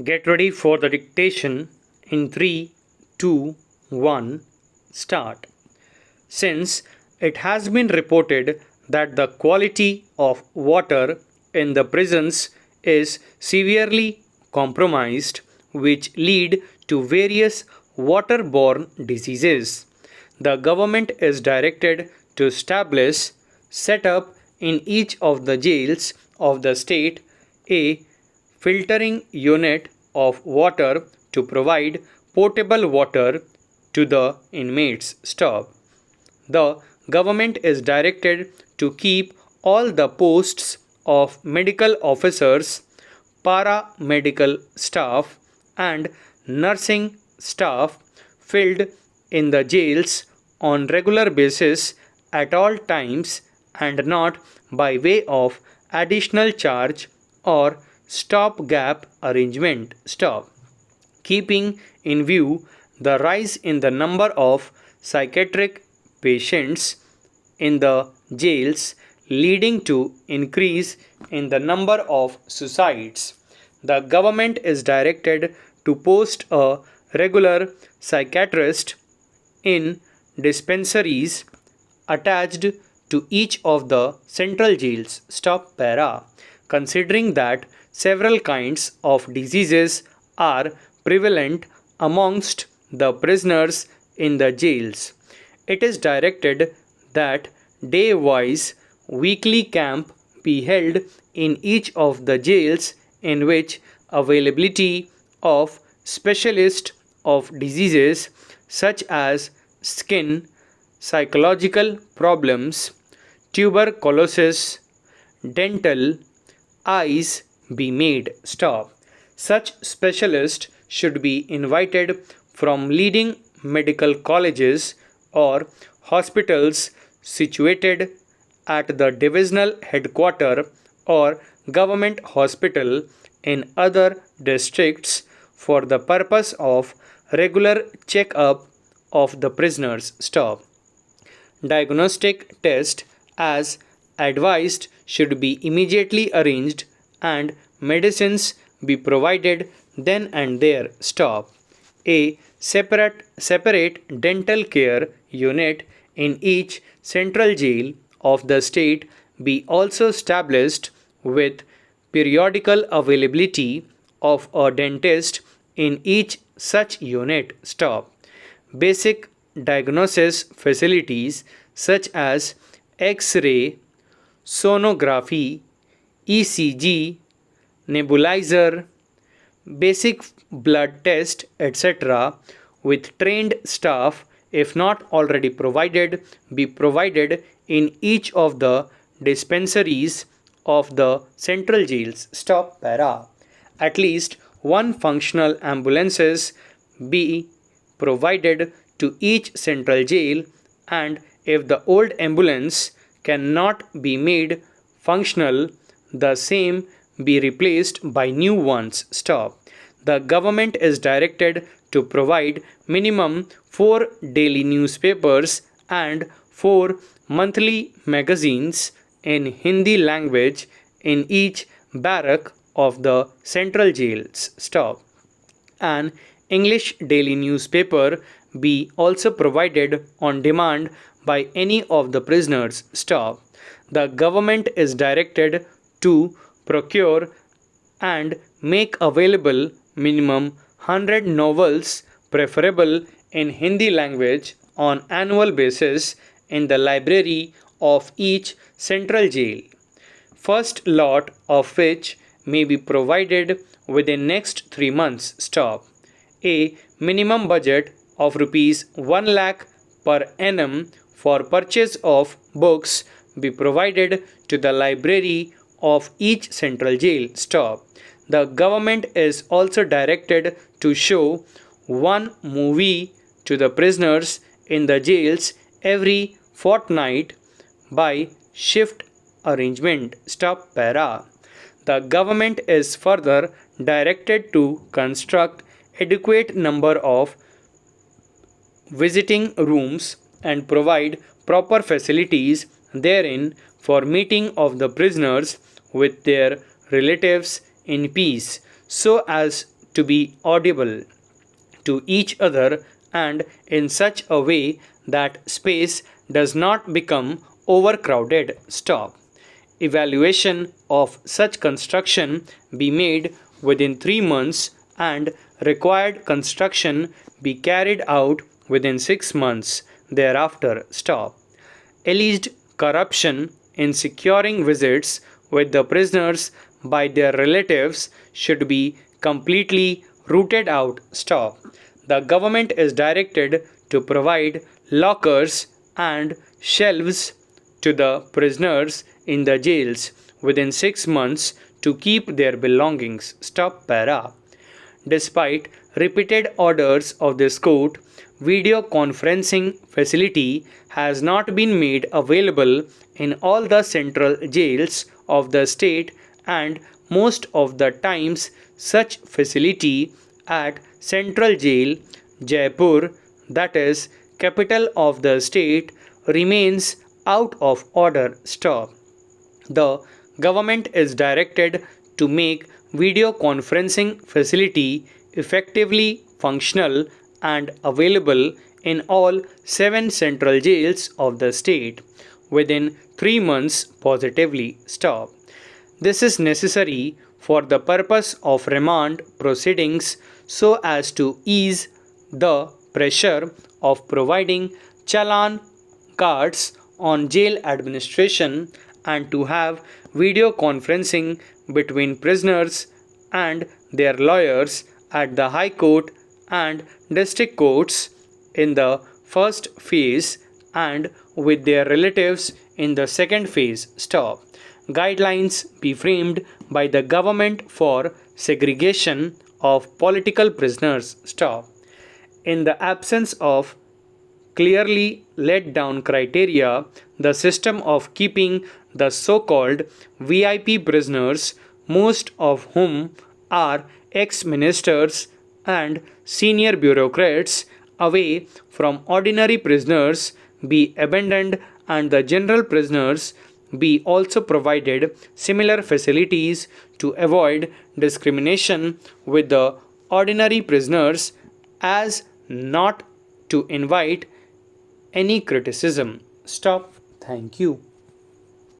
Get ready for the dictation in 3, 2, 1, start. Since it has been reported that the quality of water in the prisons is severely compromised, which lead to various waterborne diseases, the government is directed to establish, set up in each of the jails of the state a filtering unit of water to provide potable water to the inmates. Stop. The government is directed to keep all the posts of medical officers, paramedical staff, and nursing staff filled in the jails on regular basis at all times and not by way of additional charge or stopgap arrangement. Stop. Keeping in view the rise in the number of psychiatric patients in the jails leading to increase in the number of suicides, the government is directed to post a regular psychiatrist in dispensaries attached to each of the central jails. Stop para. Considering that several kinds of diseases are prevalent amongst the prisoners in the jails, it is directed that day-wise weekly camp be held in each of the jails in which availability of specialists of diseases such as skin, psychological problems, tuberculosis, dental, eyes be made. Stop. Such specialists should be invited from leading medical colleges or hospitals situated at the divisional headquarter or government hospital in other districts for the purpose of regular check-up of the prisoners. Stop. Diagnostic test as advised should be immediately arranged and medicines be provided then and there. Stop. A separate dental care unit in each central jail of the state be also established with periodical availability of a dentist in each such unit. Stop. Basic diagnosis facilities such as X-ray, sonography, ECG, nebulizer, basic blood test, etc., with trained staff, if not already provided, be provided in each of the dispensaries of the central jails. Stop para. At least one functional ambulances be provided to each central jail, and if the old ambulance cannot be made functional, the same be replaced by new ones. Stop. The government is directed to provide minimum 4 daily newspapers and 4 monthly magazines in Hindi language in each barrack of the central jails. Stop. An English daily newspaper be also provided on demand by any of the prisoners. Stop. The government is directed to procure and make available minimum 100 novels, preferable in Hindi language, on annual basis in the library of each central jail. First lot of which may be provided within next 3 months. Stop. A minimum budget of rupees 1 lakh per annum for purchase of books be provided to the library of each central jail. Stop. The government is also directed to show one movie to the prisoners in the jails every fortnight by shift arrangement. Stop para. The government is further directed to construct adequate number of visiting rooms and provide proper facilities therein for meeting of the prisoners with their relatives in peace, so as to be audible to each other and in such a way that space does not become overcrowded. Stop. Evaluation of such construction be made within 3 months and required construction be carried out within 6 months thereafter. Stop. Alleged corruption in securing visits with the prisoners by their relatives should be completely rooted out. Stop. The government is directed to provide lockers and shelves to the prisoners in the jails within 6 months to keep their belongings. Stop para. Despite repeated orders of this court, video conferencing facility has not been made available in all the central jails of the state, and most of the times such facility at Central Jail, Jaipur, that is capital of the state, remains out of order. Stop. The government is directed to make video conferencing facility effectively functional and available in all 7 central jails of the state within 3 months positively. Stop. This is necessary for the purpose of remand proceedings so as to ease the pressure of providing challan cards on jail administration and to have video conferencing between prisoners and their lawyers at the High Court and district courts in the first phase and with their relatives in the second phase. Stop. Guidelines be framed by the government for segregation of political prisoners. Stop. In the absence of clearly laid down criteria, the system of keeping the so called VIP prisoners, most of whom are ex ministers and senior bureaucrats, away from ordinary prisoners, be abandoned, and the general prisoners be also provided similar facilities to avoid discrimination with the ordinary prisoners as not to invite any criticism. Stop. Thank you.